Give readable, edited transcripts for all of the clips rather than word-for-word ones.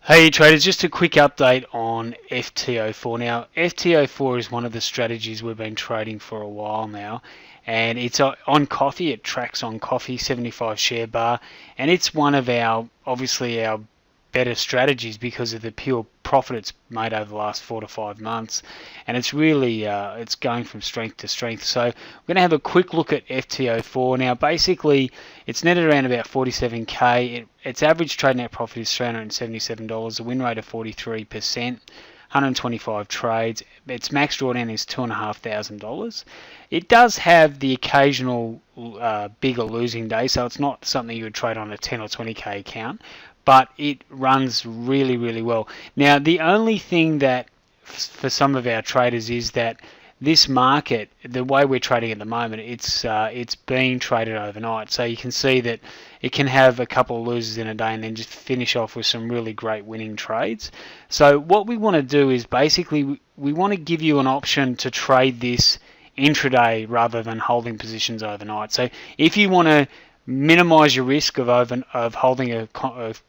Hey traders, just a quick update on FTO4. Now, FTO4 is one of the strategies we've been trading for a while now, and it's on coffee. It tracks on coffee, 75 share bar, and it's one of obviously our better strategies because of the pure profit it's made over the last 4 to 5 months, and it's really it's going from strength to strength. So we're going to have a quick look at FTO4. Now, basically, it's netted around about 47k. Its average trade net profit is $377, a win rate of 43%. 125 trades. Its max drawdown is $2,500. It does have the occasional bigger losing day, so it's not something you would trade on a 10 or 20k account, but it runs really, really well. Now, the only thing that for some of our traders is that this market, the way we're trading at the moment, it's being traded overnight. So you can see that it can have a couple of losers in a day and then just finish off with some really great winning trades. So what we want to do is basically we want to give you an option to trade this intraday rather than holding positions overnight. So if you want to minimize your risk of holding a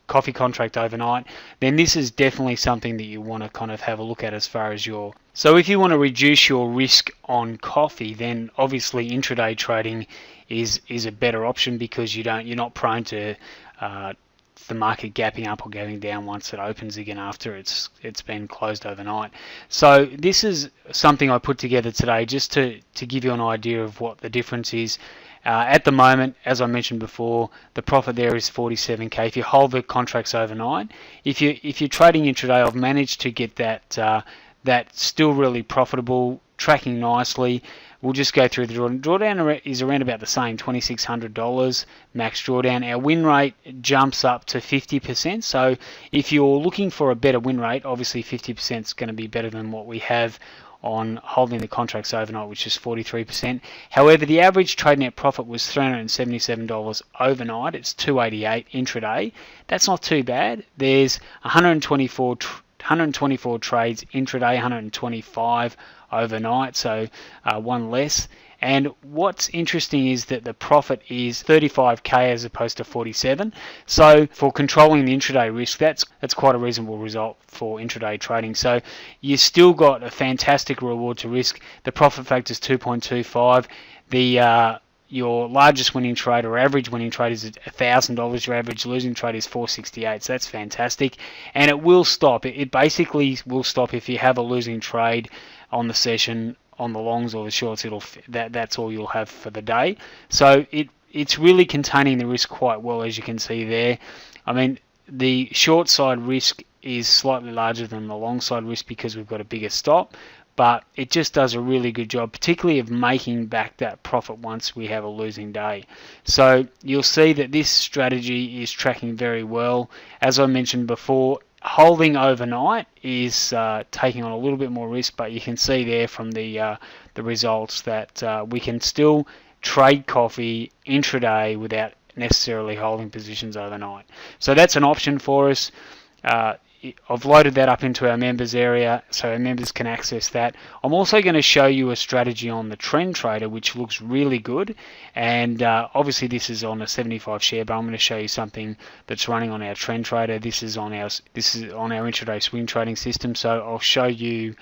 coffee contract overnight, then this is definitely something that you want to kind of have a look at as far as your. So if you want to reduce your risk on coffee, then obviously intraday trading is a better option because you're not prone to the market gapping up or gapping down once it opens again after it's been closed overnight. So this is something I put together today just to give you an idea of what the difference is. At the moment, as I mentioned before, the profit there is 47k. If you hold the contracts overnight, if you're trading intraday, I've managed to get that still really profitable, tracking nicely. We'll just go through the drawdown. Drawdown is around about the same, $2,600 max drawdown. Our win rate jumps up to 50%. So if you're looking for a better win rate, obviously 50% is going to be better than what we have on holding the contracts overnight, which is 43%. However, the average trade net profit was $377 overnight. It's $288 intraday. That's not too bad. There's 124 trades intraday, 125 overnight, so one less. And what's interesting is that the profit is 35k as opposed to 47. So for controlling the intraday risk, that's quite a reasonable result for intraday trading. So you still got a fantastic reward to risk. The profit factor is 2.25. Your largest winning trade or average winning trade is $1,000. Your average losing trade is $468. So that's fantastic, and it will stop. It basically will stop if you have a losing trade on the session, on the longs or the shorts. That's all you'll have for the day. So it's really containing the risk quite well, as you can see there. I mean, the short side risk is slightly larger than the long side risk because we've got a bigger stop, but it just does a really good job, particularly of making back that profit once we have a losing day. So you'll see that this strategy is tracking very well. As I mentioned before, holding overnight is taking on a little bit more risk, but you can see there from the results that we can still trade coffee intraday without necessarily holding positions overnight. So that's an option for us. I've loaded that up into our members area so our members can access that. I'm also going to show you a strategy on the trend trader which looks really good, and obviously this is on a 75 share, but I'm going to show you something that's running on our trend trader. This is on our intraday swing trading system, so I'll show you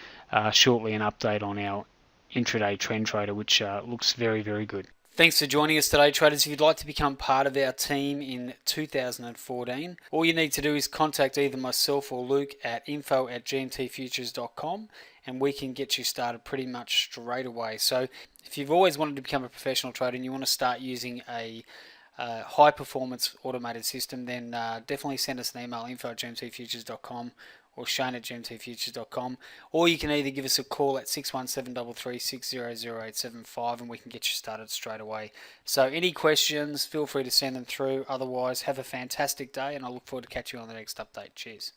shortly an update on our intraday trend trader, which looks very, very good. Thanks for joining us today, traders. If you'd like to become part of our team in 2014, all you need to do is contact either myself or Luke at info@gmtfutures.com, and we can get you started pretty much straight away. So if you've always wanted to become a professional trader and you want to start using a high performance automated system, then definitely send us an email, info@gmtfutures.com, or Shane@gmtfutures.com, or you can either give us a call at 617-336-00875 and we can get you started straight away. So any questions, feel free to send them through. Otherwise, have a fantastic day, and I look forward to catching you on the next update. Cheers.